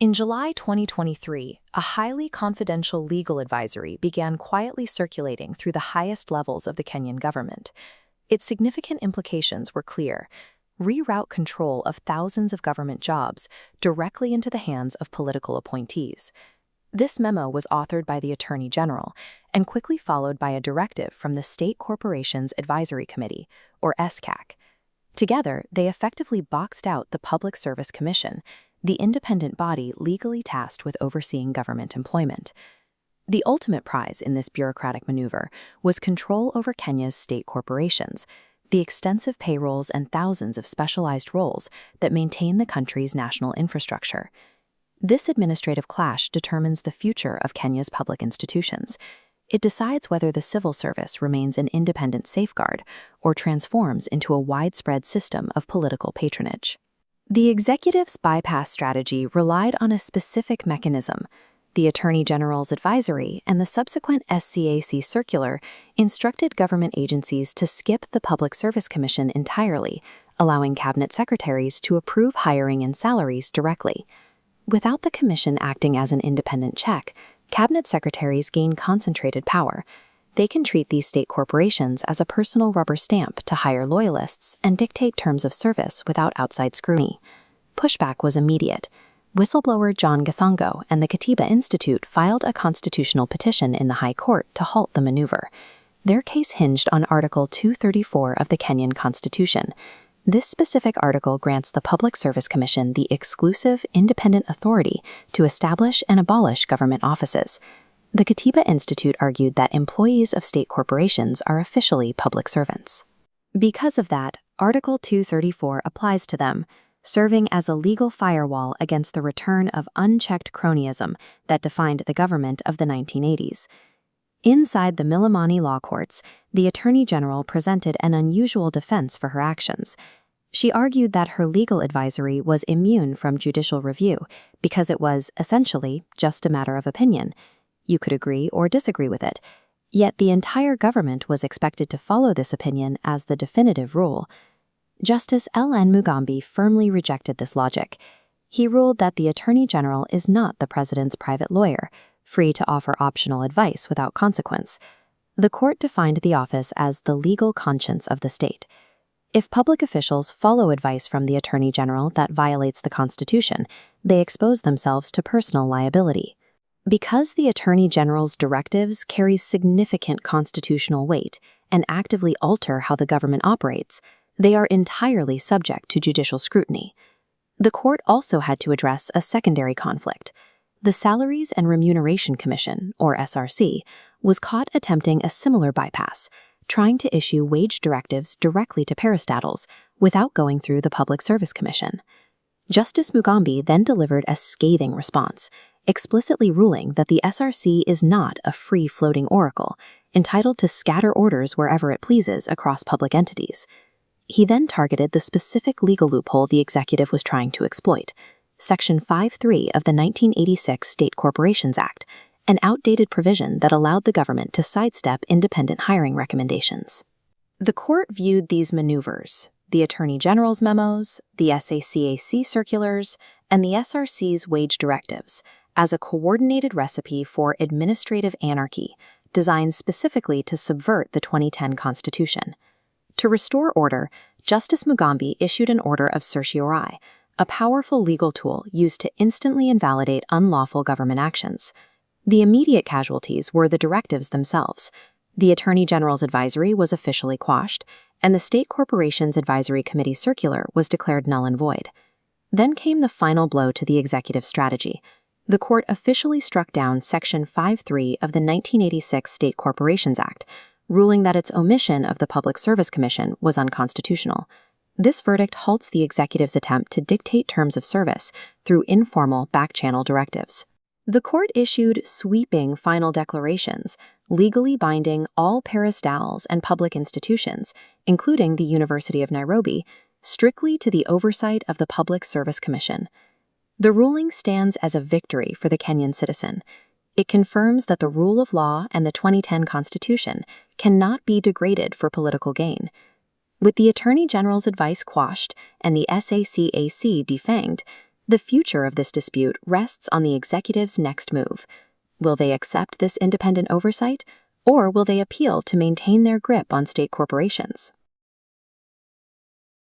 In July 2023, a highly confidential legal advisory began quietly circulating through the highest levels of the Kenyan government. Its significant implications were clear: reroute control of thousands of government jobs directly into the hands of political appointees. This memo was authored by the Attorney General and quickly followed by a directive from the State Corporations Advisory Committee, or SCAC. Together, they effectively boxed out the Public Service Commission, the independent body legally tasked with overseeing government employment. The ultimate prize in this bureaucratic maneuver was control over Kenya's state corporations, the extensive payrolls and thousands of specialized roles that maintain the country's national infrastructure. This administrative clash determines the future of Kenya's public institutions. It decides whether the civil service remains an independent safeguard or transforms into a widespread system of political patronage. The executive's bypass strategy relied on a specific mechanism. The Attorney General's advisory and the subsequent SCAC circular instructed government agencies to skip the Public Service Commission entirely, allowing cabinet secretaries to approve hiring and salaries directly. Without the commission acting as an independent check, cabinet secretaries gain concentrated power. They can treat these state corporations as a personal rubber stamp to hire loyalists and dictate terms of service without outside scrutiny. Pushback was immediate. Whistleblower John Githongo and the Katiba Institute filed a constitutional petition in the High Court to halt the maneuver. Their case hinged on Article 234 of the Kenyan Constitution. This specific article grants the Public Service Commission the exclusive, independent authority to establish and abolish government offices. The Katiba Institute argued that employees of state corporations are officially public servants. Because of that, Article 234 applies to them, serving as a legal firewall against the return of unchecked cronyism that defined the government of the 1980s. Inside the Milimani law courts, the Attorney General presented an unusual defense for her actions. She argued that her legal advisory was immune from judicial review because it was, essentially, just a matter of opinion. You could agree or disagree with it. Yet the entire government was expected to follow this opinion as the definitive rule. Justice LN Mugambi firmly rejected this logic. He ruled that the Attorney General is not the president's private lawyer, free to offer optional advice without consequence. The court defined the office as the legal conscience of the state. If public officials follow advice from the Attorney General that violates the Constitution, they expose themselves to personal liability. Because the Attorney General's directives carry significant constitutional weight and actively alter how the government operates, they are entirely subject to judicial scrutiny. The court also had to address a secondary conflict. The Salaries and Remuneration Commission, or SRC, was caught attempting a similar bypass, trying to issue wage directives directly to parastatals without going through the Public Service Commission. Justice Mugambi then delivered a scathing response, explicitly ruling that the SRC is not a free-floating oracle, entitled to scatter orders wherever it pleases across public entities. He then targeted the specific legal loophole the executive was trying to exploit, Section 5.3 of the 1986 State Corporations Act, an outdated provision that allowed the government to sidestep independent hiring recommendations. The court viewed these maneuvers, the Attorney General's memos, the SACAC circulars, and the SRC's wage directives, as a coordinated recipe for administrative anarchy designed specifically to subvert the 2010 Constitution. To restore order, Justice Mugambi issued an order of certiorari, a powerful legal tool used to instantly invalidate unlawful government actions. The immediate casualties were the directives themselves. The Attorney General's advisory was officially quashed, and the State Corporations Advisory Committee circular was declared null and void. Then came the final blow to the executive strategy. The court officially struck down Section 5.3 of the 1986 State Corporations Act, ruling that its omission of the Public Service Commission was unconstitutional. This verdict halts the executive's attempt to dictate terms of service through informal back-channel directives. The court issued sweeping final declarations, legally binding all parastatals and public institutions, including the University of Nairobi, strictly to the oversight of the Public Service Commission. The ruling stands as a victory for the Kenyan citizen. It confirms that the rule of law and the 2010 Constitution cannot be degraded for political gain. With the Attorney General's advice quashed and the SACAC defanged, The future of this dispute rests on the executive's next move. Will they accept this independent oversight, or will they appeal to maintain their grip on state corporations?